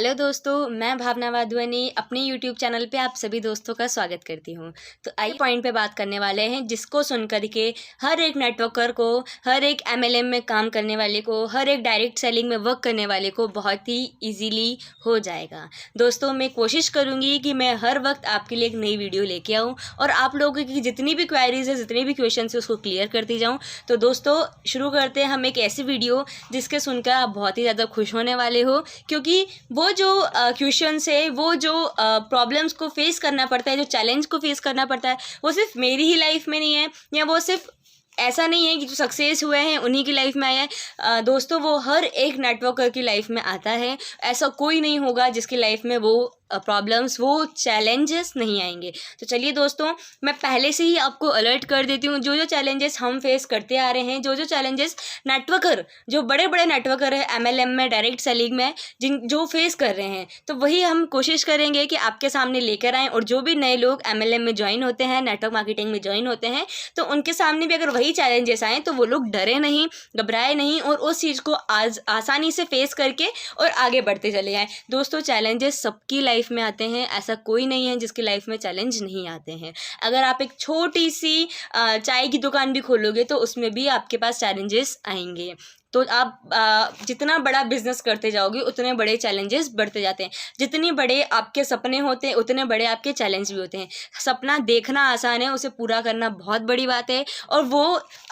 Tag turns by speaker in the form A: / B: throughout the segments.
A: Hello दोस्तों, मैं भावना वाधवानी अपने यूट्यूब चैनल पे आप सभी दोस्तों का स्वागत करती हूँ। तो आइए पॉइंट पे बात करने वाले हैं जिसको सुन कर के हर एक नेटवर्कर को, हर एक एमएलएम में काम करने वाले को, हर एक डायरेक्ट सेलिंग में वर्क करने वाले को बहुत ही इजीली हो जाएगा। दोस्तों, मैं कोशिश करूँगी कि मैं हर वक्त आपके लिए एक नई वीडियो लेके आऊँ और आप लोगों की जितनी भी क्वेरीज है, जितने भी क्वेश्चन है उसको क्लियर करती जाऊँ। तो दोस्तों, शुरू करते हैं हम एक ऐसी वीडियो जिसके सुनकर आप बहुत ही ज़्यादा खुश होने वाले हो, क्योंकि वो जो क्वेश्चंस है, वो जो प्रॉब्लम्स को फेस करना पड़ता है, जो चैलेंज को फेस करना पड़ता है, वो सिर्फ मेरी ही लाइफ में नहीं है, या वो सिर्फ ऐसा नहीं है कि जो सक्सेस हुए हैं उन्हीं की लाइफ में आया है। दोस्तों, वो हर एक नेटवर्कर की लाइफ में आता है। ऐसा कोई नहीं होगा जिसकी लाइफ में वो प्रॉब्लम्स, वो चैलेंजेस नहीं आएंगे। तो चलिए दोस्तों, मैं पहले से ही आपको अलर्ट कर देती हूँ, जो जो चैलेंजेस हम फेस करते आ रहे हैं, जो जो चैलेंजेस नेटवर्कर, जो बड़े बड़े नेटवर्कर है एमएलएम में, डायरेक्ट सेलिंग में, जो फेस कर रहे हैं, तो वही हम कोशिश करेंगे कि आपके सामने लेकर आएँ। और जो भी नए लोग एमएलएम में ज्वाइन होते हैं, नेटवर्क मार्केटिंग में ज्वाइन होते हैं, तो उनके सामने भी अगर वही चैलेंजेस आएँ तो वो लोग डरे नहीं, घबराए नहीं और उस चीज़ को आसानी से फेस करके और आगे बढ़ते चले जाएँ। दोस्तों, चैलेंजेस सबकी लाइफ में आते हैं, ऐसा कोई नहीं है जिसकी लाइफ में चैलेंज नहीं आते हैं। अगर आप एक छोटी सी चाय की दुकान भी खोलोगे तो उसमें भी आपके पास चैलेंजेस आएंगे। तो आप जितना बड़ा बिजनेस करते जाओगे उतने बड़े चैलेंजेस बढ़ते जाते हैं। जितने बड़े आपके सपने होते हैं उतने बड़े आपके चैलेंज भी होते हैं। सपना देखना आसान है, उसे पूरा करना बहुत बड़ी बात है, और वो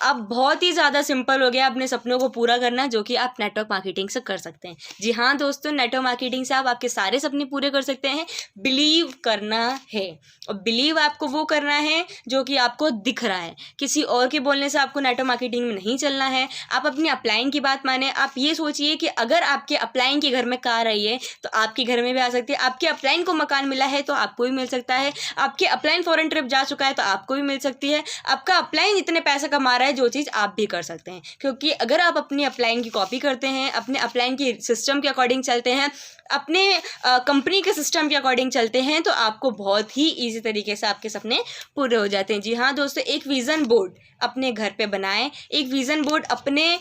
A: आप बहुत ही ज़्यादा सिंपल हो गया अपने सपनों को पूरा करना, जो कि आप नेटवर्क मार्केटिंग से कर सकते हैं। जी हाँ दोस्तों, नेटवर्क मार्केटिंग से आप आपके सारे सपने पूरे कर सकते हैं। बिलीव करना है, और बिलीव आपको वो करना है जो कि आपको दिख रहा है। किसी और के बोलने से आपको नेटवर्क मार्केटिंग में नहीं चलना है। आप अपनी अपलाइन की बात माने। आप ये सोचिए कि अगर आपके अपलाइन के घर में कार आई है तो आपके घर में भी आ सकती है। आपके अपलाइन को मकान मिला है तो आपको भी मिल सकता है। आपके अपलाइन फॉरेन ट्रिप जा चुका है तो आपको भी मिल सकती है। आपका अपलाइन इतने पैसे कमा रहा है, जो चीज़ आप भी कर सकते हैं। क्योंकि अगर आप अपनी अपलाइन की कॉपी करते हैं, अपने अपलाइन की सिस्टम के अकॉर्डिंग चलते हैं, अपने कंपनी के सिस्टम के अकॉर्डिंग चलते हैं, तो आपको बहुत ही ईजी तरीके से आपके सपने पूरे हो जाते हैं। जी हाँ दोस्तों, एक विज़न बोर्ड अपने घर पे बनाएं। एक विज़न बोर्ड अपने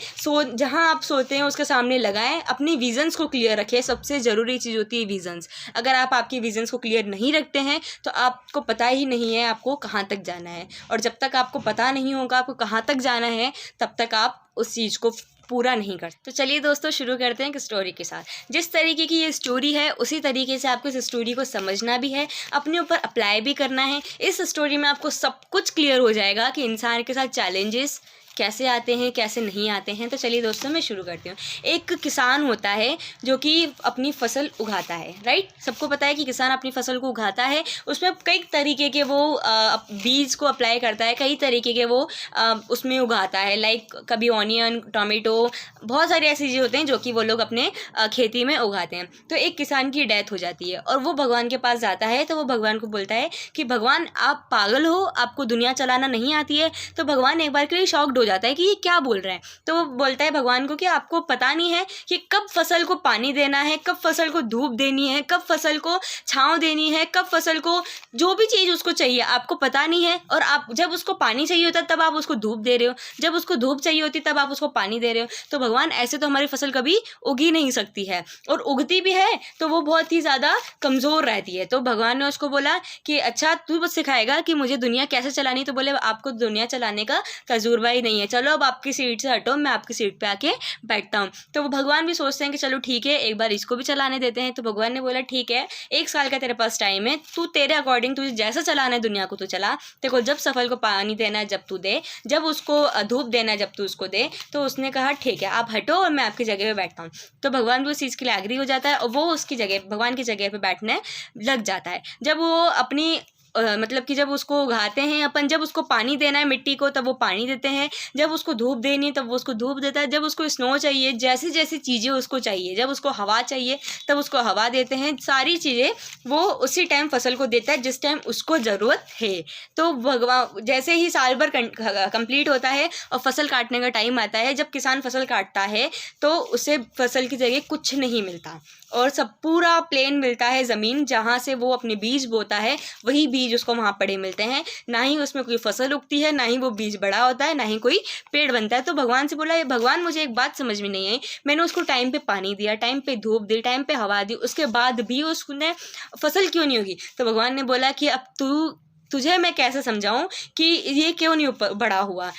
A: जहाँ आप सोते हैं उसके सामने लगाएं। अपनी विजन्स को क्लियर रखें। सबसे ज़रूरी चीज़ होती है विजन्स। अगर आप आपकी विजन्स को क्लियर नहीं रखते हैं तो आपको पता ही नहीं है आपको कहाँ तक जाना है, और जब तक आपको पता नहीं होगा आपको कहाँ तक जाना है, तब तक आप उस चीज़ को पूरा नहीं करते। तो चलिए दोस्तों, शुरू करते हैं एक स्टोरी के साथ। जिस तरीके की ये स्टोरी है उसी तरीके से आपको इस स्टोरी को समझना भी है, अपने ऊपर अप्लाई भी करना है। इस स्टोरी में आपको सब कुछ क्लियर हो जाएगा कि इंसान के साथ चैलेंजेस कैसे आते हैं, कैसे नहीं आते हैं। तो चलिए दोस्तों, मैं शुरू करती हूँ। एक किसान होता है जो कि अपनी फसल उगाता है, राइट। सबको पता है कि किसान अपनी फसल को उगाता है। उसमें कई तरीके के वो बीज को अप्लाई करता है, कई तरीके के वो उसमें उगाता है। लाइक कभी ऑनियन, टोमेटो, बहुत सारी ऐसी चीज़ें होते हैं जो कि वो लोग अपने खेती में उगाते हैं। तो एक किसान की डेथ हो जाती है और वो भगवान के पास जाता है। तो वो भगवान को बोलता है कि भगवान, आप पागल हो, आपको दुनिया चलाना नहीं आती है। तो भगवान एक बार के लिए शॉक्ड हो जाता है कि ये क्या बोल रहे हैं। तो वो बोलता है भगवान को कि आपको पता नहीं है कि कब फसल को पानी देना है, कब फसल को धूप देनी है, कब फसल को छांव देनी है, कब फसल को जो भी चीज़ उसको चाहिए आपको पता नहीं है। और आप जब उसको पानी चाहिए होता है तब आप उसको धूप दे रहे हो, जब उसको धूप चाहिए होती तब आप उसको पानी दे रहे हो। तो भगवान, ऐसे तो हमारी फसल कभी उगी नहीं सकती है, और उगती भी है तो वो बहुत ही ज़्यादा कमज़ोर रहती है। तो भगवान ने उसको बोला कि अच्छा, तू बस सिखाएगा कि मुझे दुनिया कैसे चलानी। तो बोले, आपको दुनिया चलाने का तजुर्बा ही नहीं है, चलो अब आपकी सीट से हटो, मैं आपकी सीट पे आके बैठता हूँ। तो वो भगवान भी सोचते हैं कि चलो ठीक है, एक बार इसको भी चलाने देते हैं। तो भगवान ने बोला, ठीक है, 1 साल का तेरे पास टाइम है, तू तेरे अकॉर्डिंग तुझे जैसा चलाना है दुनिया को तू चला। तेरे को जब फसल को पानी देना है जब तू दे, जब उसको धूप देना है जब तू उसको दे। तो उसने कहा ठीक है, आप हटो और मैं आपकी जगह पे बैठता हूँ। तो भगवान भी उस चीज़ के लिए एग्री हो जाता है और वो उसकी जगह, भगवान की जगह पे बैठने लग जाता है। जब वो अपनी मतलब कि जब उसको उगाते हैं अपन, जब उसको पानी देना है मिट्टी को तब वो पानी देते हैं, जब उसको धूप देनी है तब वो उसको धूप देता है, जब उसको स्नो चाहिए, जैसी जैसी चीज़ें उसको चाहिए, जब उसको हवा चाहिए तब उसको हवा देते हैं। सारी चीज़ें वो उसी टाइम फसल को देता है जिस टाइम उसको ज़रूरत है। तो भगवान, जैसे ही साल भर कंप्लीट होता है और फसल काटने का टाइम आता है, जब किसान फसल काटता है तो उसे फसल की जगह कुछ नहीं मिलता और सब पूरा प्लेन मिलता है ज़मीन, जहाँ से वो अपने बीज बोता है वही बीज बीज उसको वहाँ पड़े मिलते हैं, ना ही उसमें कोई फसल उगती है, ना ही वो बीज बड़ा होता है, ना ही कोई पेड़ बनता है। तो भगवान से बोला, भगवान मुझे एक बात समझ में नहीं आई, मैंने उसको टाइम पे पानी दिया, टाइम पे धूप दी, टाइम पे हवा दी, उसके बाद भी उसने फसल क्यों नहीं होगी? तो भगवान ने बोला कि अब तुझे मैं कैसे समझाऊं कि ये क्यों नहीं बड़ा हुआ?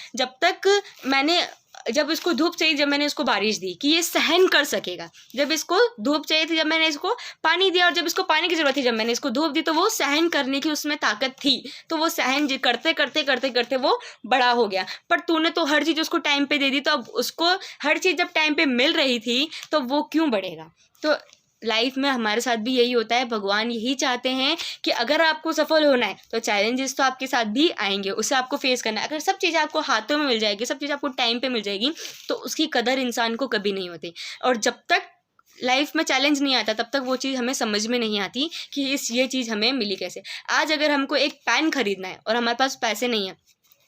A: जब इसको धूप चाहिए, जब मैंने इसको बारिश दी कि ये सहन कर सकेगा, जब इसको धूप चाहिए थी, जब मैंने इसको पानी दिया, और जब इसको पानी की जरूरत थी, जब मैंने इसको धूप दी, तो वो सहन करने की उसमें ताकत थी, तो वो सहन करते करते करते करते वो बड़ा हो गया। पर तूने तो हर चीज़ उसको टाइम पे दे दी, तो अब उसको हर चीज़ जब टाइम पे मिल रही थी तो वो क्यों बढ़ेगा? तो लाइफ में हमारे साथ भी यही होता है। भगवान यही चाहते हैं कि अगर आपको सफल होना है तो चैलेंजेस तो आपके साथ भी आएंगे, उसे आपको फेस करना है। अगर सब चीज़ें आपको हाथों में मिल जाएगी, सब चीज़ें आपको टाइम पे मिल जाएगी, तो उसकी कदर इंसान को कभी नहीं होती। और जब तक लाइफ में चैलेंज नहीं आता, तब तक वो चीज़ हमें समझ में नहीं आती कि ये चीज़ हमें मिली कैसे। आज अगर हमको एक पेन खरीदना है और हमारे पास पैसे नहीं है,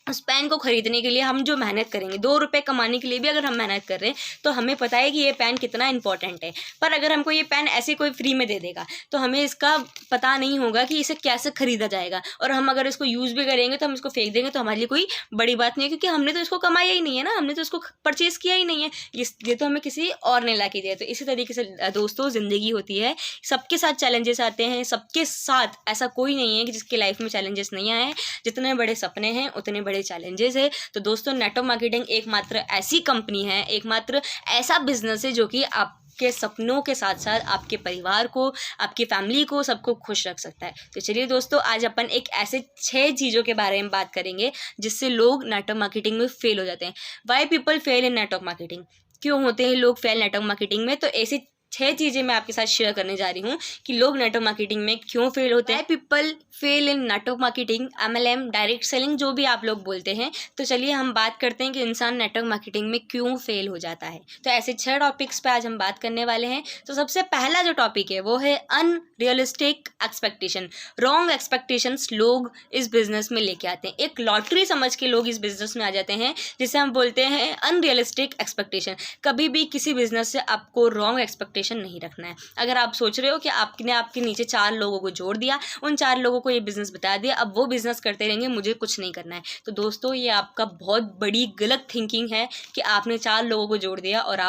A: उस पेन को खरीदने के लिए हम जो मेहनत करेंगे, 2 रुपए कमाने के लिए भी अगर हम मेहनत कर रहे हैं, तो हमें पता है कि ये पेन कितना इंपॉर्टेंट है। पर अगर हमको ये पेन ऐसे कोई फ्री में दे देगा, तो हमें इसका पता नहीं होगा कि इसे कैसे खरीदा जाएगा, और हम अगर इसको यूज़ भी करेंगे तो हम इसको फेंक देंगे, तो हमारे लिए कोई बड़ी बात नहीं है, क्योंकि हमने तो इसको कमाया ही नहीं है ना, हमने तो इसको परचेज़ किया ही नहीं है, ये तो हमें किसी और ने ला के दिया। तो इसी तरीके से दोस्तों ज़िंदगी होती है, सबके साथ चैलेंजेस आते हैं, सबके साथ, ऐसा कोई नहीं है कि जिसकी लाइफ में चैलेंजेस नहीं आए। जितने बड़े सपने हैं उतने बड़े चैलेंजेस है। तो दोस्तों, नेटवर्क मार्केटिंग एकमात्र ऐसी कंपनी है, एकमात्र ऐसा बिजनेस है जो कि आपके सपनों के साथ साथ आपके परिवार को, आपकी फैमिली को, सबको खुश रख सकता है। तो चलिए दोस्तों, आज अपन एक ऐसे 6 चीज़ों के बारे में बात करेंगे जिससे लोग नेटवर्क मार्केटिंग में फेल हो जाते हैं। Why people fail in network marketing, क्यों होते हैं लोग फेल नेटवर्क मार्केटिंग में? तो ऐसी 6 चीज़ें मैं आपके साथ शेयर करने जा रही हूँ कि लोग नेटवर्क मार्केटिंग में क्यों फेल होते हैं। People fail in network marketing, MLM, direct selling, जो भी आप लोग बोलते हैं। तो चलिए हम बात करते हैं कि इंसान नेटवर्क मार्केटिंग में क्यों फेल हो जाता है। तो ऐसे 6 टॉपिक्स पे आज हम बात करने वाले हैं। तो सबसे पहला जो टॉपिक है वो है अनरियलिस्टिक एक्सपेक्टेशन। रॉन्ग एक्सपेक्टेशंस लोग इस बिजनेस में लेके आते हैं। एक लॉटरी समझ के लोग इस बिजनेस में आ जाते हैं, जिसे हम बोलते हैं अनरियलिस्टिक एक्सपेक्टेशन। कभी भी किसी बिजनेस से आपको रॉन्ग एक्सपेक्टेशन नहीं रखना है। अगर आप सोच रहे हो कि आपने आपके नीचे 4 लोगों को जोड़ दिया, उन 4 लोगों को ये बिजनेस बता दिया, अब वो बिजनेस करते रहेंगे, मुझे कुछ नहीं करना है, तो दोस्तों ये आपका बहुत बड़ी गलत थिंकिंग है कि आपने 4 लोगों को जोड़ दिया और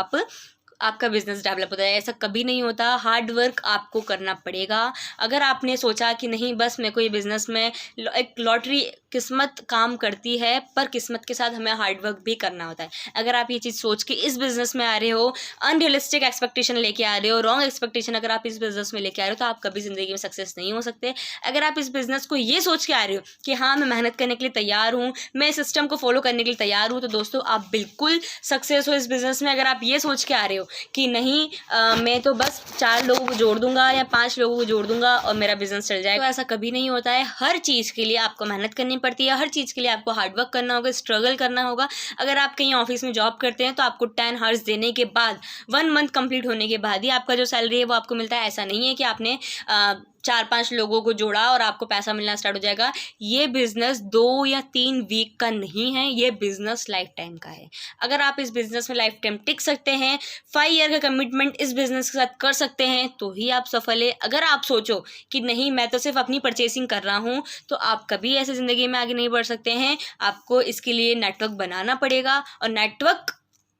A: आपका बिजनेस डेवलप होता है। ऐसा कभी नहीं होता। हार्ड वर्क आपको करना पड़ेगा। अगर आपने सोचा कि नहीं, बस मेरे को ये बिजनेस में एक लॉटरी, किस्मत काम करती है, पर किस्मत के साथ हमें हार्ड वर्क भी करना होता है। अगर आप ये चीज़ सोच के इस बिजनेस में आ रहे हो, अनरियलिस्टिक एक्सपेक्टेशन लेके आ रहे हो, रॉन्ग एक्सपेक्टेशन अगर आप इस बिजनेस में लेके आ रहे हो, तो आप कभी ज़िंदगी में सक्सेस नहीं हो सकते। अगर आप इस बिजनेस को ये सोच के आ रहे हो कि हाँ, मैं मेहनत करने के लिए तैयार हूँ, मैं इस सिस्टम को फॉलो करने के लिए तैयार हूँ, तो दोस्तों आप बिल्कुल सक्सेस हो इस बिजनेस में। अगर आप ये सोच के आ रहे हो कि नहीं, मैं तो बस 4 लोगों को जोड़ दूंगा या 5 लोगों को जोड़ दूंगा और मेरा बिजनेस चल जाएगा, तो ऐसा कभी नहीं होता है। हर चीज़ के लिए आपको मेहनत करनी पड़ती है, हर चीज़ के लिए आपको हार्डवर्क करना होगा, स्ट्रगल करना होगा। अगर आप कहीं ऑफिस में जॉब करते हैं तो आपको 10 आवर्स देने के बाद, 1 मंथ कंप्लीट होने के बाद ही आपका जो सैलरी है वो आपको मिलता है। ऐसा नहीं है कि आपने 4-5 लोगों को जोड़ा और आपको पैसा मिलना स्टार्ट हो जाएगा। ये बिजनेस 2 या 3 वीक का नहीं है, ये बिजनेस लाइफ टाइम का है। अगर आप इस बिजनेस में लाइफ टाइम टिक सकते हैं, 5 ईयर का कमिटमेंट इस बिजनेस के साथ कर सकते हैं, तो ही आप सफल है। अगर आप सोचो कि नहीं, मैं तो सिर्फ अपनी परचेसिंग कर रहा हूँ, तो आप कभी ऐसे ज़िंदगी में आगे नहीं बढ़ सकते हैं। आपको इसके लिए नेटवर्क बनाना पड़ेगा, और नेटवर्क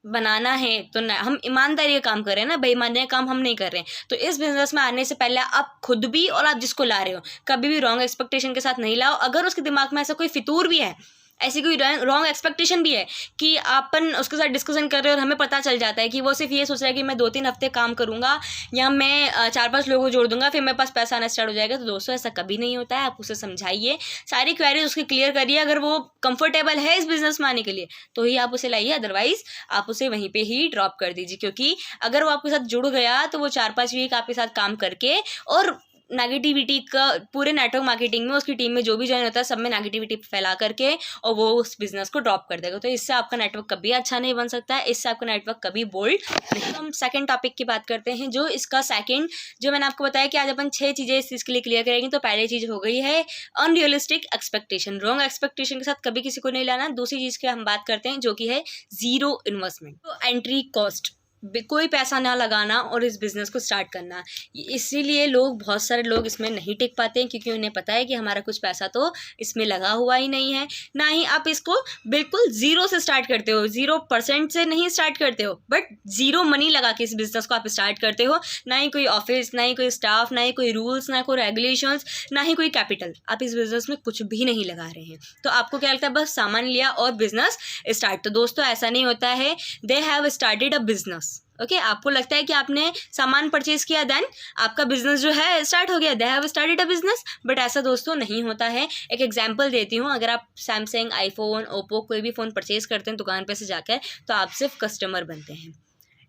A: बनाना है तो हम ईमानदारी का काम कर रहे हैं ना, बेईमानी का काम हम नहीं कर रहे हैं। तो इस बिजनेस में आने से पहले आप खुद भी और आप जिसको ला रहे हो, कभी भी रॉन्ग एक्सपेक्टेशन के साथ नहीं लाओ। अगर उसके दिमाग में ऐसा कोई फितूर भी है, ऐसी कोई रॉन्ग एक्सपेक्टेशन भी है कि अपन उसके साथ डिस्कशन कर रहे हैं और हमें पता चल जाता है कि वो सिर्फ ये सोच रहा है कि मैं 2-3 हफ्ते काम करूंगा या मैं 4-5 लोगों को जोड़ दूंगा, फिर मेरे पास पैसा आना स्टार्ट हो जाएगा, तो दोस्तों ऐसा कभी नहीं होता है। आप उसे समझाइए, सारी क्वेरीज उसकी क्लियर करिए। अगर वो कंफर्टेबल है इस बिजनेस में आने के लिए तो ही आप उसे लाइए, अदरवाइज आप उसे वहीं पर ही ड्रॉप कर दीजिए। क्योंकि अगर वो आपके साथ जुड़ गया तो वो 4-5 वीक आपके साथ काम करके और नेगेटिविटी का पूरे नेटवर्क मार्केटिंग में उसकी टीम में जो भी ज्वाइन होता है सब में नेगेटिविटी फैला करके और वो उस बिजनेस को ड्रॉप कर देगा। तो इससे आपका नेटवर्क कभी अच्छा नहीं बन सकता है, इससे आपका नेटवर्क कभी बोल्ड नहीं। तो हम सेकंड टॉपिक की बात करते हैं, जो इसका सेकंड, जो मैंने आपको बताया कि आज अपन 6 चीज़ें इस चीज़ के लिए क्लियर करेंगे। तो पहली चीज़ हो गई है अनरियलिस्टिक एक्सपेक्टेशन। रॉन्ग एक्सपेक्टेशन के साथ कभी किसी को नहीं लाना। दूसरी चीज़ की हम बात करते हैं जो कि है ज़ीरो इन्वेस्टमेंट। तो एंट्री कॉस्ट, कोई पैसा ना लगाना और इस बिज़नेस को स्टार्ट करना। इसीलिए लोग, बहुत सारे लोग इसमें नहीं टिक पाते हैं, क्योंकि उन्हें पता है कि हमारा कुछ पैसा तो इसमें लगा हुआ ही नहीं है। ना ही आप इसको बिल्कुल ज़ीरो से स्टार्ट करते हो, 0% से नहीं स्टार्ट करते हो, बट ज़ीरो मनी लगा के इस बिज़नेस को आप स्टार्ट करते हो। ना ही कोई ऑफिस, ना ही कोई स्टाफ, ना ही कोई रूल्स, ना कोई रेगुलेशंस, ना ही कोई कैपिटल। आप इस बिज़नेस में कुछ भी नहीं लगा रहे हैं। तो आपको क्या लगता है, बस सामान लिया और बिज़नेस स्टार्ट। तो दोस्तों ऐसा नहीं होता है। They have started a business. Okay, आपको लगता है कि आपने सामान परचेज किया, देन आपका बिजनेस जो है स्टार्ट हो गया, they have started a business. But ऐसा दोस्तों नहीं होता है। एक एग्जांपल देती हूँ। अगर आप सैमसंग, आईफोन, ओप्पो कोई भी फ़ोन परचेज करते हैं दुकान पे से जाकर, तो आप सिर्फ कस्टमर बनते हैं,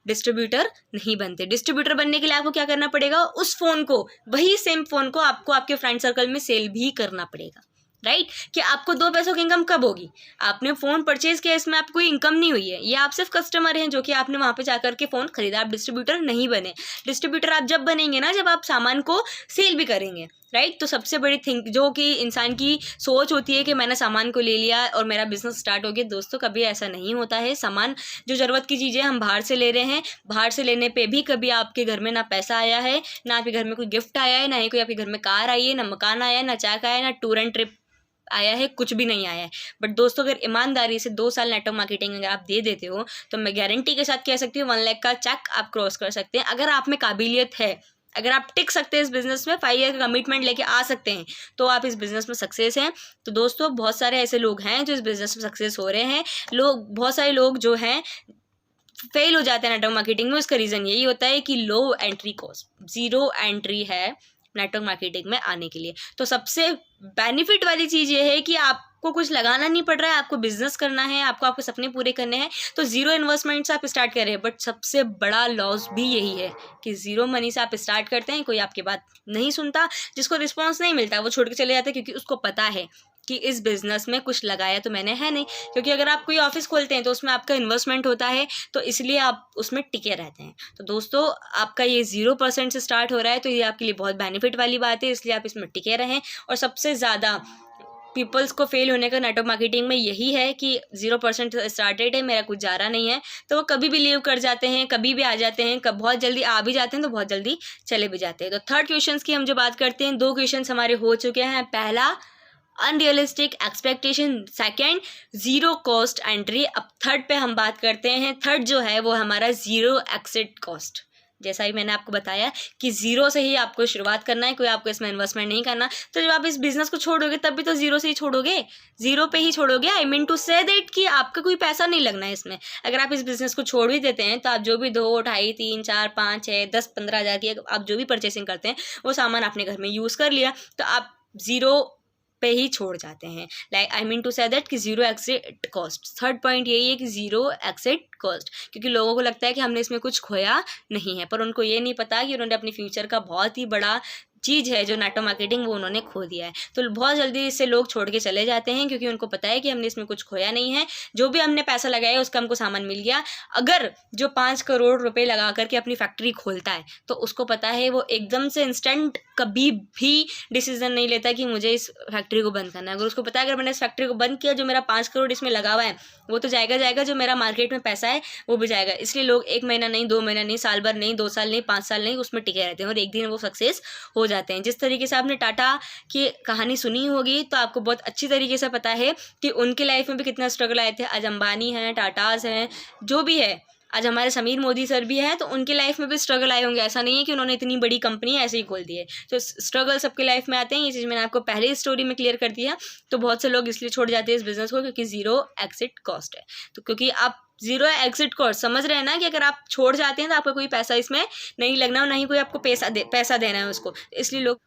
A: डिस्ट्रीब्यूटर नहीं बनते। डिस्ट्रीब्यूटर बनने के लिए आपको क्या करना पड़ेगा, उस फ़ोन को, वही सेम फ़ोन को आपको आपके फ्रेंड सर्कल में सेल भी करना पड़ेगा, राइट। कि आपको 2 पैसों की इनकम कब होगी, आपने फ़ोन परचेज किया, इसमें आपको कोई इनकम नहीं हुई है, ये आप सिर्फ कस्टमर हैं जो कि आपने वहाँ पे जाकर के फ़ोन खरीदा। आप डिस्ट्रीब्यूटर नहीं बने। डिस्ट्रीब्यूटर आप जब बनेंगे ना, जब आप सामान को सेल भी करेंगे, राइट। तो सबसे बड़ी थिंक जो कि इंसान की सोच होती है कि मैंने सामान को ले लिया और मेरा बिजनेस स्टार्ट हो गया। दोस्तों कभी ऐसा नहीं होता है। सामान, जो ज़रूरत की चीज़ें हम बाहर से ले रहे हैं, बाहर से लेने पे भी कभी आपके घर में ना पैसा आया है, ना आपके घर में कोई गिफ्ट आया है, ना ही कोई आपके घर में कार आई है, ना मकान आया है, ना चाक आया है, ना टूर एंड ट्रिप आया है, कुछ भी नहीं आया है। बट दोस्तों अगर ईमानदारी से 2 साल नेटवर्क मार्केटिंग अगर आप दे देते हो, तो मैं गारंटी के साथ कह सकती हूँ 1 लाख का चेक आप क्रॉस कर सकते हैं। अगर आप में काबिलियत है, अगर आप टिक सकते हैं इस बिज़नेस में, 5 ईयर का कमिटमेंट लेके आ सकते हैं, तो आप इस बिज़नेस में सक्सेस हैं। तो दोस्तों बहुत सारे ऐसे लोग हैं जो इस बिज़नेस में सक्सेस हो रहे हैं। बहुत सारे लोग जो हैं फेल हो जाते हैं नेटवर्क मार्केटिंग में। उसका रीज़न यही होता है कि लो एंट्री कॉस्ट, ज़ीरो एंट्री है नेटवर्क मार्केटिंग में आने के लिए। तो सबसे बेनिफिट वाली चीज़ ये है कि आपको कुछ लगाना नहीं पड़ रहा है, आपको बिजनेस करना है, आपको आपके सपने पूरे करने हैं, तो ज़ीरो इन्वेस्टमेंट से आप स्टार्ट कर रहे हैं। बट सबसे बड़ा लॉस भी यही है कि ज़ीरो मनी से आप स्टार्ट करते हैं, कोई आपकी बात नहीं सुनता, जिसको रिस्पॉन्स नहीं मिलता वो छोड़ के चले जाते हैं, क्योंकि उसको पता है कि इस बिज़नेस में कुछ लगाया तो मैंने है नहीं। क्योंकि अगर आप कोई ऑफिस खोलते हैं तो उसमें आपका इन्वेस्टमेंट होता है, तो इसलिए आप उसमें टिके रहते हैं। तो दोस्तों आपका ये 0% से स्टार्ट हो रहा है, तो ये आपके लिए बहुत बेनिफिट वाली बात है, इसलिए आप इसमें टिके रहें। और सबसे ज़्यादा पीपल्स को फेल होने का नेटवर्क मार्केटिंग में यही है कि 0% स्टार्टेड है, मेरा कुछ जा रहा नहीं है, तो वो कभी भी लीव कर जाते हैं, कभी भी आ जाते हैं, कब बहुत जल्दी आ भी जाते हैं तो बहुत जल्दी चले भी जाते हैं। तो थर्ड क्वेश्चन की हम जो बात करते हैं, 2 क्वेश्चन हमारे हो चुके हैं। पहला unrealistic expectation, second zero cost entry. अब थर्ड पे हम बात करते हैं। थर्ड जो है वो हमारा ज़ीरो एक्सिट कॉस्ट। जैसा ही मैंने आपको बताया कि ज़ीरो से ही आपको शुरुआत करना है, कोई आपको इसमें इन्वेस्टमेंट नहीं करना। तो जब आप इस बिज़नेस को छोड़ोगे तब भी तो ज़ीरो से ही छोड़ोगे, ज़ीरो पे ही छोड़ोगे। I mean to say that कि आपका कोई पैसा नहीं लगना है इसमें। अगर आप इस बिज़नेस को छोड़ भी देते हैं तो आप जो भी 2, 2.5, 3, 4, 5, 6, 10, 15 हज़ार की आप जो भी परचेसिंग करते हैं, वो सामान आपने घर में यूज़ कर लिया, तो आप ज़ीरो पे ही छोड़ जाते हैं। Like I mean to say that कि zero exit cost. Third point यही है कि ज़ीरो एक्सिट कॉस्ट, क्योंकि लोगों को लगता है कि हमने इसमें कुछ खोया नहीं है, पर उनको ये नहीं पता कि उन्होंने अपनी फ्यूचर का बहुत ही बड़ा चीज़ है जो नेटवर्क मार्केटिंग, वो उन्होंने खो दिया है। तो बहुत जल्दी इससे लोग छोड़ के चले जाते हैं, क्योंकि उनको पता है कि हमने इसमें कुछ खोया नहीं है, जो भी हमने पैसा लगाया उसका हमको सामान मिल गया। अगर जो 5 करोड़ रुपए लगा करके अपनी फैक्ट्री खोलता है, तो उसको पता है वो एकदम से इंस्टेंट कभी भी डिसीजन नहीं लेता कि मुझे इस फैक्ट्री को बंद करना है। अगर उसको पता है अगर मैंने इस फैक्ट्री को बंद किया, जो मेरा 5 करोड़ इसमें लगा हुआ है वो तो जाएगा, जो मेरा मार्केट में पैसा है वो भी जाएगा। इसलिए लोग 1 महीना नहीं, 2 महीना नहीं, साल भर नहीं, 2 साल नहीं, 5 साल नहीं, उसमें टिके रहते हैं और एक दिन वो सक्सेस हो जाते हैं। जिस तरीके से आपने टाटा की कहानी सुनी होगी, तो आपको बहुत अच्छी तरीके से पता है कि उनकी लाइफ में भी कितना स्ट्रगल आए थे। आज अंबानी हैं, टाटाज हैं, जो भी है, आज हमारे समीर मोदी सर भी हैं, तो उनकी लाइफ में भी स्ट्रगल आए होंगे। ऐसा नहीं है कि उन्होंने इतनी बड़ी कंपनी ऐसे ही खोल दी है। तो स्ट्रगल सबके लाइफ में आते हैं। ये चीज़ मैंने आपको पहले ही स्टोरी में क्लियर कर दिया। तो बहुत से लोग इसलिए छोड़ जाते हैं इस बिज़नेस को, क्योंकि ज़ीरो एक्सिट कॉस्ट है। तो क्योंकि आप ज़ीरो एक्सिट कॉस्ट समझ रहे हैं ना, कि अगर आप छोड़ जाते हैं तो आपका कोई पैसा इसमें नहीं लगना और ना ही कोई आपको पैसा देना है उसको, इसलिए लोग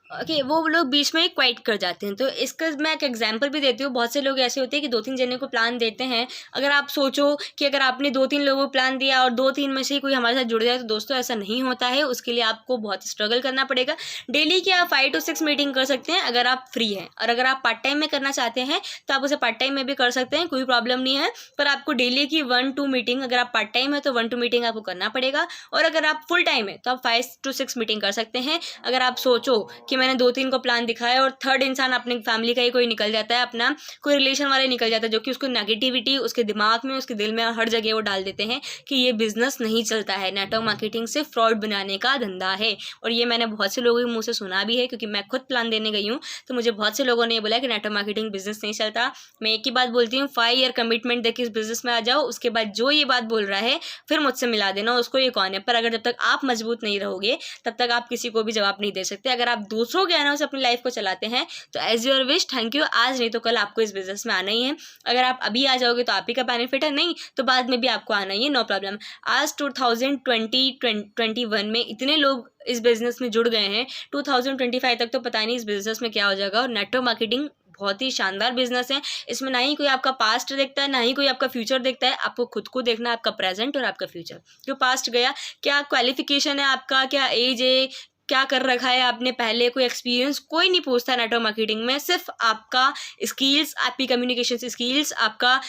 A: वो लोग बीच में क्वाइट कर जाते हैं। तो इसका मैं एक एग्जांपल भी देती हूँ। बहुत से लोग ऐसे होते हैं कि 2-3 जने को प्लान देते हैं। अगर आप सोचो कि अगर आपने 2-3 लोगों को प्लान दिया और 2-3 में से ही कोई हमारे साथ जुड़ जाए, तो दोस्तों ऐसा नहीं होता है। उसके लिए आपको बहुत स्ट्रगल करना पड़ेगा। डेली की आप 5 to 6 मीटिंग कर सकते हैं अगर आप फ्री हैं, और अगर आप पार्ट टाइम में करना चाहते हैं तो आप उसे पार्ट टाइम में भी कर सकते हैं, कोई प्रॉब्लम नहीं है। पर आपको डेली की 1 2 मीटिंग, अगर आप पार्ट टाइम है तो 1 2 मीटिंग आपको करना पड़ेगा, और अगर आप फुल टाइम है तो आप 5 to 6 मीटिंग कर सकते हैं। अगर आप सोचो कि मैंने 2-3 को प्लान दिखाया और थर्ड इंसान अपनी फैमिली का ही कोई निकल जाता है, अपना कोई रिलेशन वाले निकल जाता है, जो कि उसको नेगेटिविटी उसके दिमाग में, उसके दिल में, हर जगह वो डाल देते हैं कि ये बिजनेस नहीं चलता है, नेटवर्क मार्केटिंग से फ्रॉड बनाने का धंधा है। और ये मैंने बहुत से लोगों के मुंह से सुना भी है, क्योंकि मैं खुद प्लान देने गई हूँ तो मुझे बहुत से लोगों ने बोला कि नेटवर्क मार्केटिंग बिजनेस नहीं चलता। मैं एक ही बात बोलती हूँ, 5 ईयर कमिटमेंट देके इस बिजनेस में आ जाओ, उसके बाद जो ये बात बोल रहा है फिर मुझसे मिला देना उसको ये कौन है। पर अगर जब तक आप मजबूत नहीं रहोगे तब तक आप किसी को भी जवाब नहीं दे सकते। अगर आप दूसरों के कहनों से अपनी लाइफ को चलाते हैं तो as your wish, thank you, आज नहीं तो कल आपको इस बिजनेस में आना ही है। अगर आप अभी आ जाओगे तो आप ही का बेनिफिट है, नहीं तो बाद में भी आपको आना ही है, नो प्रॉब्लम। आज 2021 में इतने लोग इस बिजनेस में जुड़ गए हैं, 2025 तक तो पता नहीं इस बिजनेस में क्या हो जाएगा। और नेटवर्क मार्केटिंग बहुत ही शानदार बिजनेस है। इसमें ना ही कोई आपका पास्ट देखता है, ना ही कोई आपका फ्यूचर देखता है। आपको खुद को देखना है, आपका प्रेजेंट और आपका फ्यूचर। जो पास्ट गया, क्या क्वालिफिकेशन है आपका, क्या एज है, क्या कर रखा है आपने पहले, कोई एक्सपीरियंस, कोई नहीं पूछता नेटवर्क मार्केटिंग में। सिर्फ आपका स्किल्स, आपकी कम्युनिकेशन स्किल्स, आपका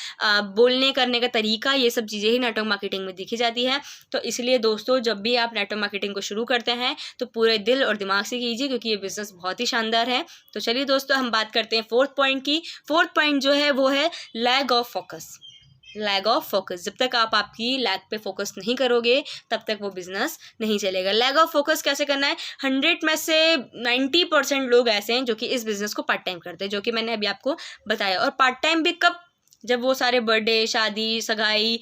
A: बोलने करने का तरीका, ये सब चीज़ें ही नेटवर्क मार्केटिंग में दिखी जाती है। तो इसलिए दोस्तों, जब भी आप नेटवर्क मार्केटिंग को शुरू करते हैं तो पूरे दिल और दिमाग से कीजिए, क्योंकि ये बिजनेस बहुत ही शानदार है। तो चलिए दोस्तों, हम बात करते हैं 4th पॉइंट की। 4th पॉइंट जो है वो है lag of focus. Lag of focus, जब तक आप आपकी लैग पे फोकस नहीं करोगे तब तक वो बिजनेस नहीं चलेगा। लैग ऑफ फोकस कैसे करना है? 100 में से 90% लोग ऐसे हैं जो कि इस बिजनेस को पार्ट टाइम करते हैं, जो कि मैंने अभी आपको बताया। और पार्ट टाइम भी कब? जब वो सारे बर्थडे, शादी, सगाई,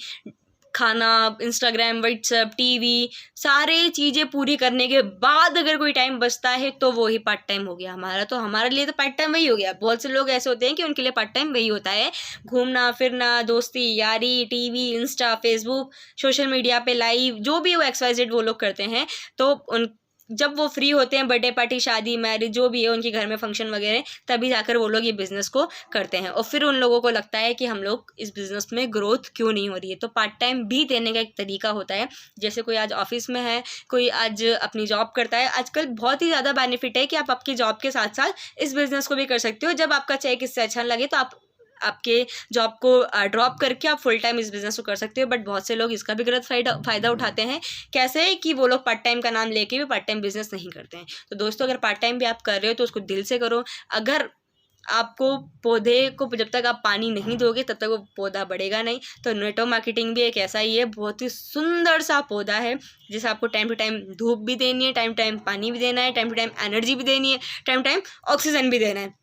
A: खाना, इंस्टाग्राम, व्हाट्सएप, टीवी, सारे चीज़ें पूरी करने के बाद अगर कोई टाइम बचता है तो वो ही पार्ट टाइम हो गया हमारा। तो हमारे लिए तो पार्ट टाइम वही हो गया। बहुत से लोग ऐसे होते हैं कि उनके लिए पार्ट टाइम वही होता है, घूमना फिरना, दोस्ती यारी, TV, Insta, Facebook, social media पे लाइव, जो भी वो XYZ वो लोग करते हैं। तो उन जब वो फ्री होते हैं, बर्थडे पार्टी, शादी, मैरिज, जो भी है उनके घर में फंक्शन वगैरह, तभी जाकर वो लोग ये बिज़नेस को करते हैं। और फिर उन लोगों को लगता है कि हम लोग इस बिज़नेस में ग्रोथ क्यों नहीं हो रही है। तो पार्ट टाइम भी देने का एक तरीका होता है। जैसे कोई आज ऑफिस में है, कोई आज अपनी जॉब करता है। आजकल बहुत ही ज़्यादा बेनिफिट है कि आप आपकी जॉब के साथ साथ इस बिज़नेस को भी कर सकते हो। जब आपका चेक इससे अच्छा लगे तो आप आपके जॉब को ड्रॉप करके आप फुल टाइम इस बिज़नेस को कर सकते हो। बट बहुत से लोग इसका भी गलत फ़ायदा उठाते हैं। कैसे? कि वो लोग पार्ट टाइम का नाम लेके भी पार्ट टाइम बिज़नेस नहीं करते हैं। तो दोस्तों, अगर पार्ट टाइम भी आप कर रहे हो तो उसको दिल से करो। अगर आपको पौधे को जब तक आप पानी नहीं दोगे तब तक वो पौधा बढ़ेगा नहीं। तो नेटवर्क मार्केटिंग भी एक ऐसा ही है, बहुत ही सुंदर सा पौधा है जिसे आपको टाइम टू टाइम धूप भी देनी है, टाइम टाइम पानी भी देना है, टाइम टू टाइम एनर्जी भी देनी है, टाइम टाइम ऑक्सीजन भी देना है।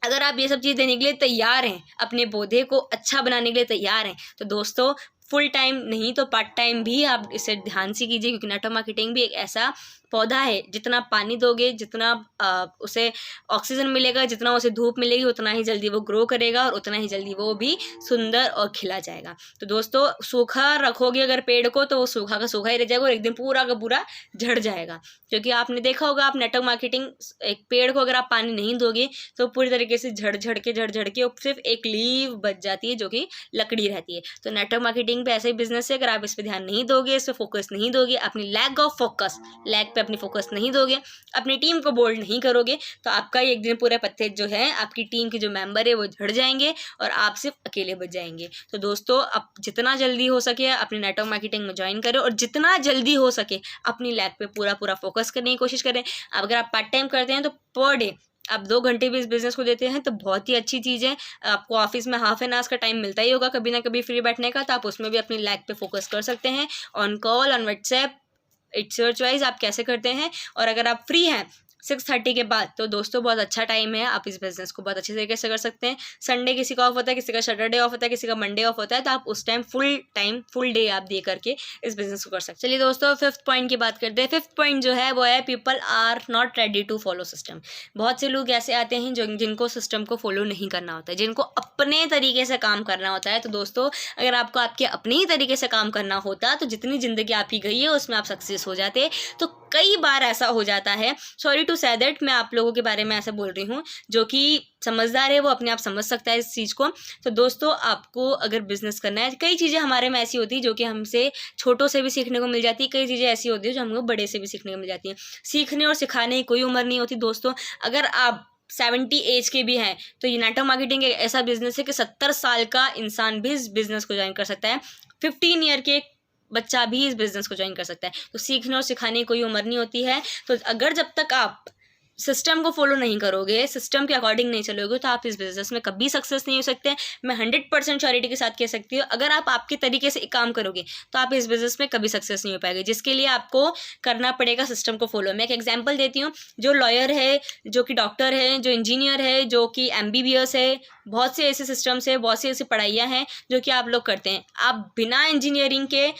A: अगर आप ये सब चीज़ देने के लिए तैयार हैं, अपने पौधे को अच्छा बनाने के लिए तैयार हैं, तो दोस्तों फुल टाइम नहीं तो पार्ट टाइम भी आप इसे ध्यान से कीजिए। क्योंकि नेटवर्क मार्केटिंग भी एक ऐसा पौधा है, जितना पानी दोगे, जितना उसे ऑक्सीजन मिलेगा, जितना उसे धूप मिलेगी, उतना ही जल्दी वो ग्रो करेगा और उतना ही जल्दी वो भी सुंदर और खिला जाएगा। तो दोस्तों, सूखा रखोगे अगर पेड़ को तो वो सूखा का सूखा ही रह जाएगा और एक दिन पूरा का पूरा झड़ जाएगा। क्योंकि आपने देखा होगा, आप नेटवर्क मार्केटिंग, एक पेड़ को अगर आप पानी नहीं दोगे तो पूरी तरीके से झड़ झड़ के सिर्फ एक लीव बच जाती है जो कि लकड़ी रहती है। तो नेटवर्क मार्केटिंग पे ऐसा ही बिजनेस है, अगर आप इस पर ध्यान नहीं दोगे, इस पर फोकस नहीं दोगे, अपनी लैग ऑफ फोकस, लैग पे अपनी फोकस नहीं दोगे, अपनी टीम को बोल्ड नहीं करोगे, तो आपका एक दिन पूरे पत्ते जो है, आपकी टीम के जो मेंबर है वो झड़ जाएंगे और आप सिर्फ अकेले बच जाएंगे। तो दोस्तों, अब जितना जल्दी हो सके अपनी नेटवर्क मार्केटिंग में ज्वाइन करें और जितना जल्दी हो सके अपनी लैग पे पूरा फोकस करने की कोशिश करें। अब अगर आप पार्ट टाइम करते हैं तो पर डे आप 2 घंटे भी इस बिज़नेस को देते हैं तो बहुत ही अच्छी चीज़ है। आपको ऑफिस में हाफ एन आवर्स का टाइम मिलता ही होगा कभी ना कभी फ्री बैठने का, तो आप उसमें भी अपनी लैग पे फोकस कर सकते हैं। On call, on WhatsApp, it's your choice, आप कैसे करते हैं। और अगर आप फ्री हैं 6:30 के बाद तो दोस्तों बहुत अच्छा टाइम है, आप इस बिज़नेस को बहुत अच्छे तरीके से कर सकते हैं। संडे किसी का ऑफ होता है, किसी का सैटरडे ऑफ होता है, किसी का मंडे ऑफ होता है, तो आप उस टाइम फुल डे आप दे करके इस बिज़नेस को कर सकते हैं। चलिए दोस्तों, 5th पॉइंट की बात करते हैं। 5th पॉइंट जो है वो है people are not ready to follow system. बहुत से लोग ऐसे आते हैं जिनको सिस्टम को फॉलो नहीं करना होता है, जिनको अपने तरीके से काम करना होता है। तो दोस्तों, अगर आपको आपके अपने ही तरीके से काम करना होता तो जितनी ज़िंदगी आपकी गई है उसमें आप सक्सेस हो जाते। तो कई बार ऐसा हो जाता है, सॉरी टू से दैट, मैं आप लोगों के बारे में ऐसे बोल रही हूँ, जो कि समझदार है वो अपने आप समझ सकता है इस चीज़ को। तो दोस्तों, आपको अगर बिज़नेस करना है, कई चीज़ें हमारे में ऐसी होती है जो कि हमसे छोटों से भी सीखने को मिल जाती है, कई चीज़ें ऐसी होती है जो हमको बड़े से भी सीखने को मिल जाती हैं। सीखने और सिखाने की कोई उम्र नहीं होती दोस्तों। अगर आप 70 एज के भी हैं। तो ये नेटवर्क मार्केटिंग एक ऐसा बिजनेस है कि 70 साल का इंसान भी इस बिज़नेस को ज्वाइन कर सकता है, 15 ईयर के बच्चा भी इस बिज़नेस को ज्वाइन कर सकता है। तो सीखने और सिखाने की कोई उम्र नहीं होती है। तो अगर जब तक आप सिस्टम को फॉलो नहीं करोगे, सिस्टम के अकॉर्डिंग नहीं चलोगे, तो आप इस बिज़नेस में कभी सक्सेस नहीं हो सकते। मैं 100% श्योरिटी के साथ कह सकती हूँ, अगर आप आपके तरीके से काम करोगे तो आप इस बिज़नेस में कभी सक्सेस नहीं हो पाएंगे, जिसके लिए आपको करना पड़ेगा सिस्टम को फॉलो। मैं एक एग्जांपल देती हूँ, जो लॉयर है, जो कि डॉक्टर है, जो इंजीनियर है, जो कि MBBS है, बहुत से ऐसे सिस्टम्स है, बहुत सी ऐसी पढ़ाइयाँ हैं जो कि आप लोग करते हैं। आप बिना इंजीनियरिंग के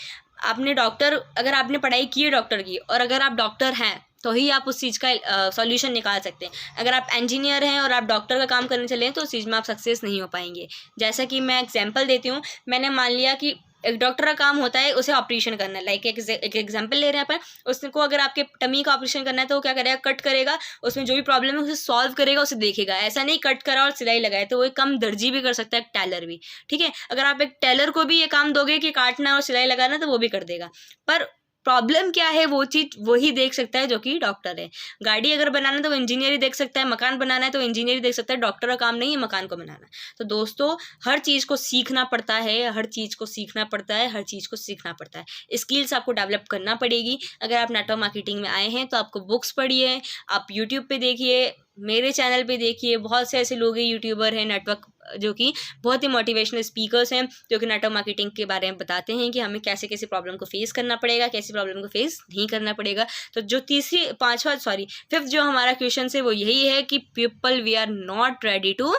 A: आपने अगर आपने पढ़ाई की है डॉक्टर की, और अगर आप डॉक्टर हैं तो ही आप उस चीज़ का सॉल्यूशन निकाल सकते हैं। अगर आप इंजीनियर हैं और आप डॉक्टर का काम करने चले हैं तो उस चीज़ में आप सक्सेस नहीं हो पाएंगे। जैसा कि मैं एग्जांपल देती हूँ, मैंने मान लिया कि एक डॉक्टर का काम होता है उसे ऑपरेशन करना है। लाइक एक एग्जांपल ले रहे हैं अपन, उसको अगर आपके टमी का ऑपरेशन करना है तो वो क्या करेगा, कट करेगा, उसमें जो भी प्रॉब्लम है उसे सॉल्व करेगा, उसे देखेगा। ऐसा नहीं कट करा और सिलाई लगाए, तो वो एक कम दर्जी भी कर सकता है, एक टेलर भी। ठीक है, अगर आप एक टेलर को भी ये काम दोगे कि काटना और सिलाई लगाना, तो वो भी कर देगा। पर प्रॉब्लम क्या है वो चीज़ वही देख सकता है जो कि डॉक्टर है। गाड़ी अगर बनाना है तो वो इंजीनियर ही देख सकता है, मकान बनाना है तो इंजीनियर ही देख सकता है। डॉक्टर का काम नहीं है मकान को बनाना। तो दोस्तों, हर चीज़ को सीखना पड़ता है, हर चीज़ को सीखना पड़ता है, हर चीज़ को सीखना पड़ता है। स्किल्स आपको डेवलप करना पड़ेगी। अगर आप नेटवर्क मार्केटिंग में आए हैं तो आपको बुक्स पढ़िए, आप यूट्यूब पे देखिए, मेरे चैनल पे देखिए, बहुत से ऐसे लोग हैं, यूट्यूबर हैं, नेटवर्क जो कि बहुत ही मोटिवेशनल स्पीकर्स हैं, जो कि नेटवर्क मार्केटिंग के बारे में बताते हैं कि हमें कैसे कैसे प्रॉब्लम को फेस करना पड़ेगा, कैसे प्रॉब्लम को फेस नहीं करना पड़ेगा। तो जो फिफ्थ जो हमारा क्वेश्चन है वो यही है कि people we are not ready to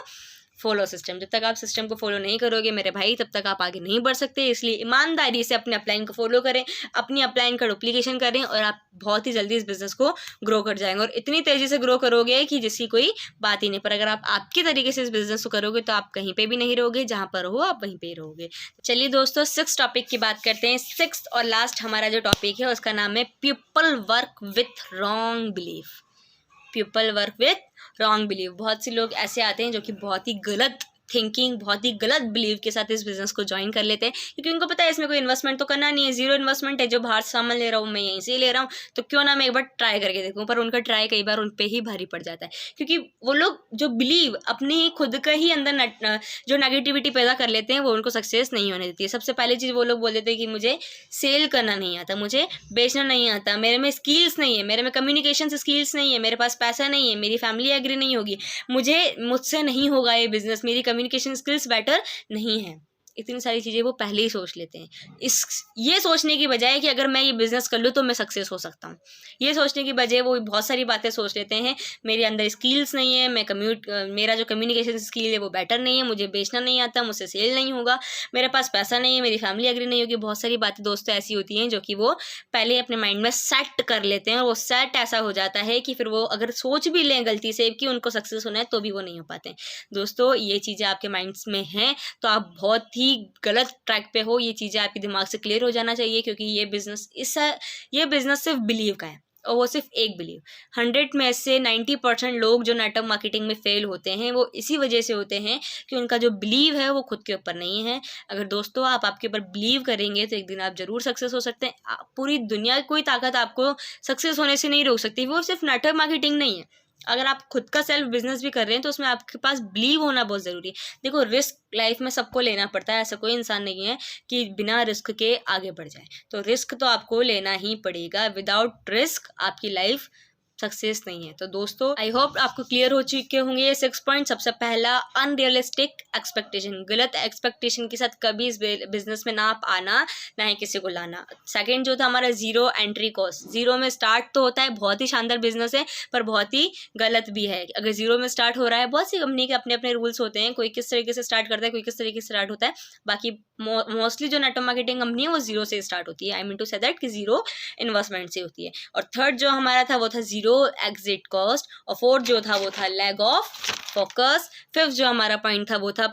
A: follow system. जब तक आप सिस्टम को फॉलो नहीं करोगे मेरे भाई, तब तक आप आगे नहीं बढ़ सकते। इसलिए ईमानदारी से अपने अपलाइन को फॉलो करें, अपनी अपलाइन का डुप्लीकेशन करें, और आप बहुत ही जल्दी इस बिज़नेस को ग्रो कर जाएंगे, और इतनी तेज़ी से ग्रो करोगे कि जिसकी कोई बात ही नहीं। पर अगर आप आपके तरीके से इस बिज़नेस को करोगे तो आप कहीं पे भी नहीं रहोगे, जहाँ पर हो आप वहीं पे ही रहोगे। चलिए दोस्तों, 6th टॉपिक की बात करते हैं। 6th और लास्ट हमारा जो टॉपिक है उसका नाम है people work with wrong belief. People work with wrong believe. बहुत से लोग ऐसे आते हैं जो कि बहुत ही गलत थिंकिंग, बहुत ही गलत बिलीव के साथ इस बिज़नेस को ज्वाइन कर लेते हैं, क्योंकि उनको पता है इसमें कोई इन्वेस्टमेंट तो करना नहीं है, जीरो इन्वेस्टमेंट है। जो बाहर से सामान ले रहा हूँ मैं यहीं से ही ले रहा हूँ, तो क्यों ना मैं एक बार ट्राई करके देखूँ। पर उनका ट्राई कई बार उन पर ही भारी पड़ जाता है, क्योंकि वो लोग जो बिलीव अपनी खुद का ही अंदर जो नेगेटिविटी पैदा कर लेते हैं वो उनको सक्सेस नहीं होने देती है। सबसे पहली चीज़ वो लोग बोल देते हैं कि मुझे सेल करना नहीं आता, मुझे बेचना नहीं आता, मेरे में स्किल्स नहीं है, मेरे में कम्युनिकेशन स्किल्स नहीं है, मेरे पास पैसा नहीं है, मेरी फैमिली एग्री नहीं होगी, मुझसे नहीं होगा ये बिज़नेस, मेरी कम्युनिकेशन स्किल्स बेटर नहीं है। इतनी सारी चीज़ें वो पहले ही सोच लेते हैं। ये सोचने की बजाय कि अगर मैं ये बिज़नेस कर लूँ तो मैं सक्सेस हो सकता हूँ, ये सोचने की बजाय वो बहुत सारी बातें सोच लेते हैं। मेरे अंदर स्किल्स नहीं है, मेरा जो कम्युनिकेशन स्किल है वो बेटर नहीं है, मुझे बेचना नहीं आता, मुझसे सेल नहीं होगा, मेरे पास पैसा नहीं है, मेरी फैमिली एग्री नहीं होगी। बहुत सारी बातें दोस्तों ऐसी होती हैं जो कि वो पहले अपने माइंड में सेट कर लेते हैं, और वो सेट ऐसा हो जाता है कि फिर वो अगर सोच भी लें गलती से कि उनको सक्सेस होना है तो भी वो नहीं हो पाते। दोस्तों, ये चीज़ें आपके माइंड्स में हैं तो आप बहुत ही गलत ट्रैक पे हो। ये चीज़ें आपके दिमाग से क्लियर हो जाना चाहिए, क्योंकि ये बिज़नेस सिर्फ बिलीव का है, और वो सिर्फ एक बिलीव। 100 में से 90% लोग जो नेटवर्क मार्केटिंग में फेल होते हैं वो इसी वजह से होते हैं कि उनका जो बिलीव है वो खुद के ऊपर नहीं है। अगर दोस्तों आप आपके ऊपर बिलीव करेंगे तो एक दिन आप जरूर सक्सेस हो सकते हैं। पूरी दुनिया की कोई ताकत आपको सक्सेस होने से नहीं रोक सकती। वो सिर्फ नेटवर्क मार्केटिंग नहीं है, अगर आप खुद का सेल्फ बिजनेस भी कर रहे हैं तो उसमें आपके पास बिलीव होना बहुत ज़रूरी है। देखो, रिस्क लाइफ में सबको लेना पड़ता है, ऐसा कोई इंसान नहीं है कि बिना रिस्क के आगे बढ़ जाए। तो रिस्क तो आपको लेना ही पड़ेगा, विदाउट रिस्क आपकी लाइफ सक्सेस नहीं है। तो दोस्तों, आई होप आपको क्लियर हो चुके होंगे ये 6 पॉइंट। सबसे पहला, अनरियलिस्टिक एक्सपेक्टेशन। गलत एक्सपेक्टेशन के साथ कभी इस बिजनेस में ना आप आना, ना ही किसी को लाना। सेकंड जो था हमारा, जीरो एंट्री कॉस्ट। जीरो में स्टार्ट तो होता है, बहुत ही शानदार बिजनेस है, पर बहुत ही गलत भी है। अगर जीरो में स्टार्ट हो रहा है, बहुत सी कंपनी के अपने अपने रूल्स होते हैं, कोई किस तरीके से स्टार्ट करता है, कोई किस तरीके से स्टार्ट होता है। बाकी मोस्टली जो नेटवर्क मार्केटिंग कंपनी है वो जीरो से स्टार्ट होती है। I mean to say that कि जीरो इन्वेस्टमेंट से होती है। और थर्ड जो हमारा था वो था जीरो एग्जिट कॉस्ट। और फोर्थ जो था वो था लैक ऑफ फोकस। फिफ्थ जो हमारा पॉइंट था वो था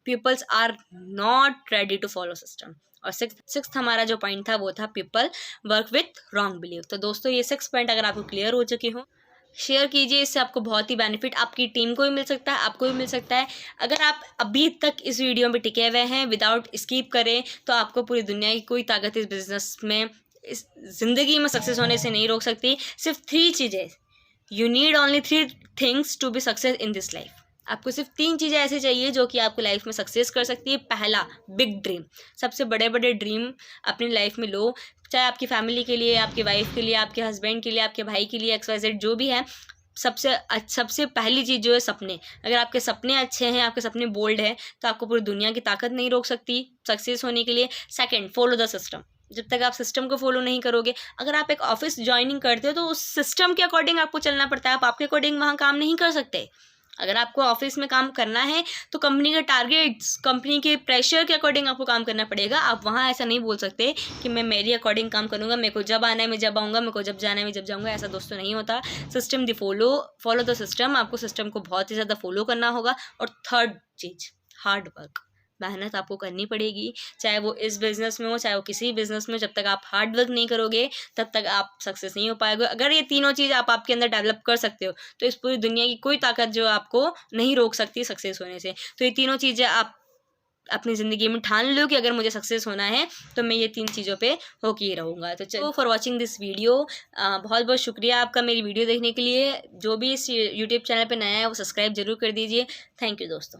A: peoples are not ready to follow system. और सिक्स्थ हमारा जो पॉइंट था वो था people work with wrong believe. तो दोस्तों, ये 6 पॉइंट अगर आपको क्लियर हो चुके हो, शेयर कीजिए, इससे आपको बहुत ही बेनिफिट आपकी टीम को भी मिल सकता है, आपको भी मिल सकता है। अगर आप अभी तक इस वीडियो में टिके हुए हैं विदाउट स्किप करें, तो आपको पूरी दुनिया की कोई ताकत इस बिजनेस में, इस ज़िंदगी में सक्सेस होने से नहीं रोक सकती। सिर्फ 3 चीज़ें, you need only 3 things to be success in this life. आपको सिर्फ 3 चीज़ें ऐसी चाहिए जो कि आपको लाइफ में सक्सेस कर सकती है। पहला, बिग ड्रीम। सबसे बड़े बड़े ड्रीम अपनी लाइफ में लो, चाहे आपकी फैमिली के लिए, आपकी वाइफ के लिए, आपके हस्बैंड के लिए, आपके भाई के लिए, XYZ जो भी है। सबसे पहली चीज़ जो है सपने। अगर आपके सपने अच्छे हैं, आपके सपने बोल्ड हैं, तो आपको पूरी दुनिया की ताकत नहीं रोक सकती सक्सेस होने के लिए। Second, follow the system. जब तक आप सिस्टम को फॉलो नहीं करोगे, अगर आप एक ऑफिस ज्वाइनिंग करते हो तो उस सिस्टम के अकॉर्डिंग आपको चलना पड़ता है, आप आपके अकॉर्डिंग वहाँ काम नहीं कर सकते। अगर आपको ऑफिस में काम करना है तो कंपनी के टारगेट्स, कंपनी के प्रेशर के अकॉर्डिंग आपको काम करना पड़ेगा। आप वहाँ ऐसा नहीं बोल सकते कि मैं मेरी अकॉर्डिंग काम करूँगा, मेरे को जब आना है मैं जब आऊँगा, मेरे को जब जाना है मैं जब जाऊँगा। ऐसा दोस्तों नहीं होता। System follow the system. आपको सिस्टम को बहुत ही ज़्यादा फॉलो करना होगा। और थर्ड चीज़, हार्ड वर्क। मेहनत आपको करनी पड़ेगी, चाहे वो इस बिज़नेस में हो, चाहे वो किसी बिज़नेस में। जब तक आप हार्ड वर्क नहीं करोगे तब तक आप सक्सेस नहीं हो पाएगा। अगर ये तीनों चीज़ आप आपके अंदर डेवलप कर सकते हो तो इस पूरी दुनिया की कोई ताकत जो आपको नहीं रोक सकती सक्सेस होने से। तो ये तीनों चीज़ें आप अपनी ज़िंदगी में ठान लो कि अगर मुझे सक्सेस होना है तो मैं ये 3 चीज़ों पे होके ही रहूँगा। तो चलो, फॉर वॉचिंग दिस वीडियो। बहुत बहुत शुक्रिया आपका मेरी वीडियो देखने के लिए। जो भी इस यूट्यूब चैनल पे नया है वो सब्सक्राइब जरूर कर दीजिए। थैंक यू दोस्तों।